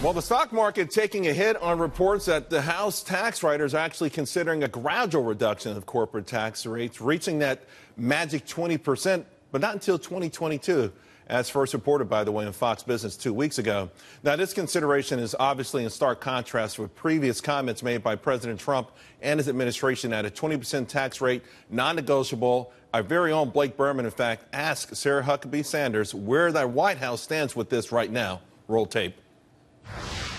Well, the stock market taking a hit on reports that the House tax writers are actually considering a gradual reduction of corporate tax rates, reaching that magic 20%, but not until 2022, as first reported, by the way, in Fox Business 2 weeks ago. Now, this consideration is obviously in stark contrast with previous comments made by President Trump and his administration that a 20% tax rate, non-negotiable. Our very own Blake Berman, in fact, asked Sarah Huckabee Sanders where the White House stands with this right now. Roll tape.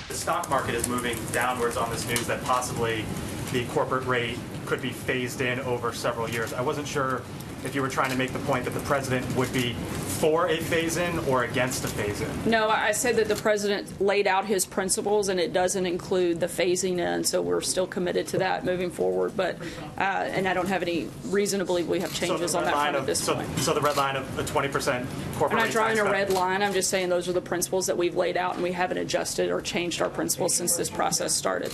The stock market is moving downwards on this news that possibly the corporate rate could be phased in over several years. I wasn't sure if you were trying to make the point that the president would be for a phase-in or against a phase-in. No, I said that the president laid out his principles, and it doesn't include the phasing in, so we're still committed to that moving forward. But and I don't have any reason to believe we have changes on that front at this point. So the red line of a 20% corporate rate. I'm not drawing a red line. I'm just saying those are the principles that we've laid out, and we haven't adjusted or changed our principles since this process started.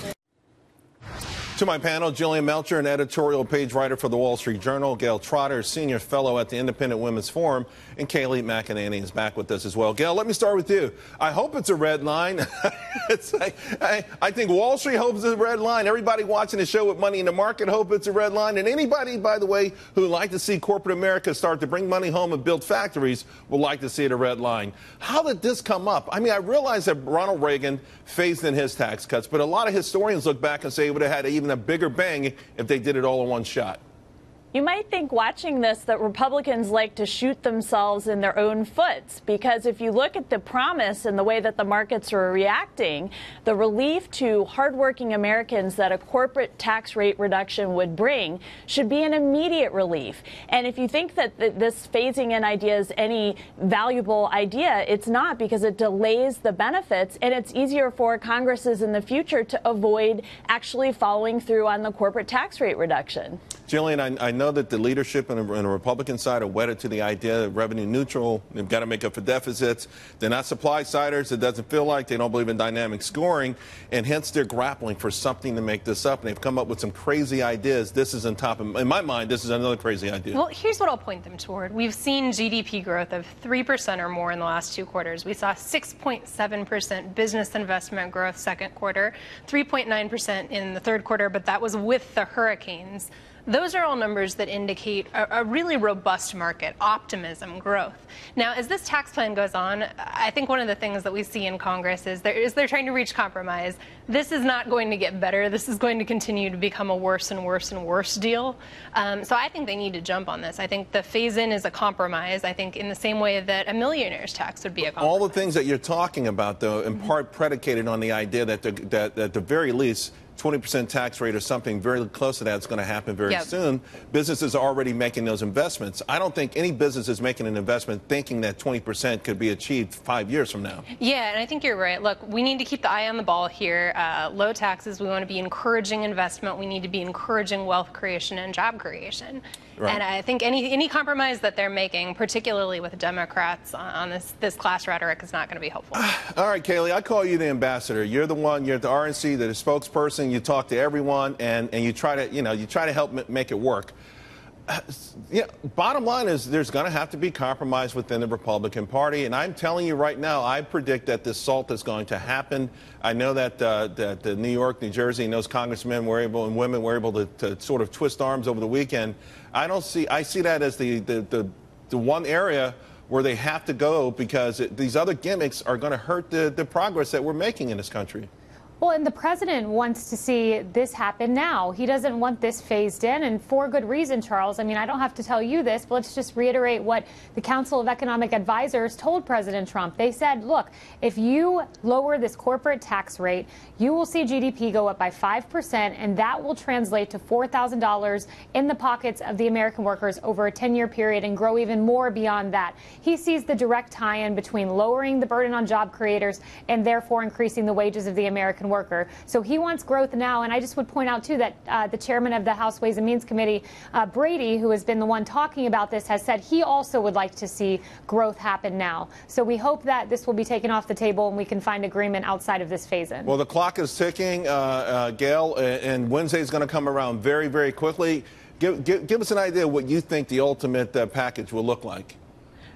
To my panel, Jillian Melchior, an editorial page writer for the Wall Street Journal, Gayle Trotter, senior fellow at the Independent Women's Forum, and Kayleigh McEnany is back with us as well. Gayle, let me start with you. I hope it's a red line. I think Wall Street hopes it's a red line. Everybody watching the show with money in the market hope it's a red line. And anybody, by the way, who would like to see corporate America start to bring money home and build factories would like to see it a red line. How did this come up? I mean, I realize that Ronald Reagan phased in his tax cuts, but a lot of historians look back and say it would have had even a bigger bang if they did it all in one shot. You might think watching this that Republicans like to shoot themselves in their own foot, because if you look at the promise and the way that the markets are reacting, the relief to hardworking Americans that a corporate tax rate reduction would bring should be an immediate relief. And if you think that this phasing in idea is any valuable idea, it's not, because it delays the benefits, and it's easier for Congresses in the future to avoid actually following through on the corporate tax rate reduction. Jillian, I know that the leadership on the Republican side are wedded to the idea of revenue neutral. They've got to make up for deficits. They're not supply-siders. It doesn't feel like they don't believe in dynamic scoring, and hence they're grappling for something to make this up. And they've come up with some crazy ideas. This is on top of, in my mind, this is another crazy idea. Well, here's what I'll point them toward. We've seen GDP growth of 3% or more in the last 2 quarters. We saw 6.7% business investment growth second quarter, 3.9% in the third quarter, but that was with the hurricanes. Those are all numbers that indicate a really robust market, optimism, growth. Now, as this tax plan goes on, I think one of the things that we see in Congress is they're trying to reach compromise. This is not going to get better. This is going to continue to become a worse and worse and worse deal. So I think they need to jump on this. I think the phase-in is a compromise. I think in the same way that a millionaire's tax would be a compromise. All the things that you're talking about, though, in part predicated on the idea that at the very least, 20% tax rate or something very close to that is going to happen very soon. Businesses are already making those investments. I don't think any business is making an investment thinking that 20% could be achieved 5 years from now. Yeah, and I think you're right. Look, we need to keep the eye on the ball here. Low taxes, we want to be encouraging investment. We need to be encouraging wealth creation and job creation. Right. And I think any compromise that they're making, particularly with Democrats on this class rhetoric, is not going to be helpful. All right, Kayleigh, I call you the ambassador. You're the one. You're at the RNC, the spokesperson. You talk to everyone, and you try to help make it work. Bottom line is there's going to have to be compromise within the Republican Party, and I'm telling you right now, I predict that this SALT is going to happen. I know that the New York, New Jersey, and those congressmen were able and women were able to sort of twist arms over the weekend. I see that as the one area where they have to go, because these other gimmicks are going to hurt the progress that we're making in this country. Well, and the president wants to see this happen now. He doesn't want this phased in, and for good reason, Charles. I mean, I don't have to tell you this, but let's just reiterate what the Council of Economic Advisors told President Trump. They said, look, if you lower this corporate tax rate, you will see GDP go up by 5%, and that will translate to $4,000 in the pockets of the American workers over a 10-year period and grow even more beyond that. He sees the direct tie-in between lowering the burden on job creators and therefore increasing the wages of the American worker. So he wants growth now. And I just would point out, too, that the chairman of the House Ways and Means Committee, Brady, who has been the one talking about this, has said he also would like to see growth happen now. So we hope that this will be taken off the table and we can find agreement outside of this phase-in. Well, the clock is ticking, Gayle, and Wednesday is going to come around very, very quickly. Give us an idea of what you think the ultimate package will look like.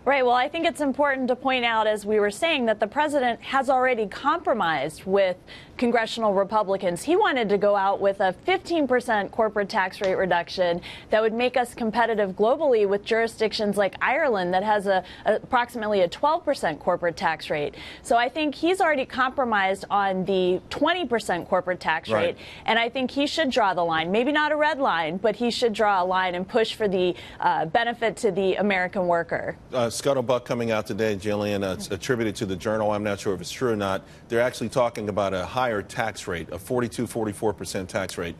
Right. Well, I think it's important to point out, as we were saying, that the president has already compromised with congressional Republicans. He wanted to go out with a 15% corporate tax rate reduction that would make us competitive globally with jurisdictions like Ireland that has approximately a 12% corporate tax rate. So I think he's already compromised on the 20% corporate tax rate. And I think he should draw the line. Maybe not a red line, but he should draw a line and push for the benefit to the American worker. Scuttlebutt coming out today, Jillian, it's attributed to the Journal. I'm not sure if it's true or not. They're actually talking about a higher tax rate, a 44% tax rate.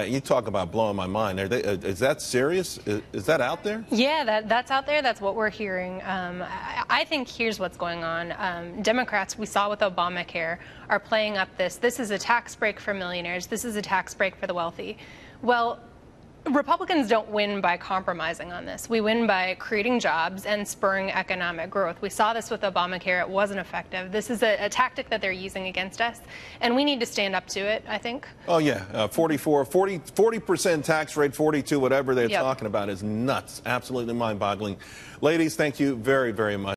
You talk about blowing my mind. Is that serious? Is that out there? Yeah, that's out there. That's what we're hearing. I think here's what's going on. Democrats, we saw with Obamacare, are playing up this. This is a tax break for millionaires. This is a tax break for the wealthy. Well, Republicans don't win by compromising on this. We win by creating jobs and spurring economic growth. We saw this with Obamacare. It wasn't effective. This is a tactic that they're using against us, and we need to stand up to it, I think. Oh, yeah. 40% tax rate, 42, whatever they're talking about is nuts. Absolutely mind-boggling. Ladies, thank you very, very much.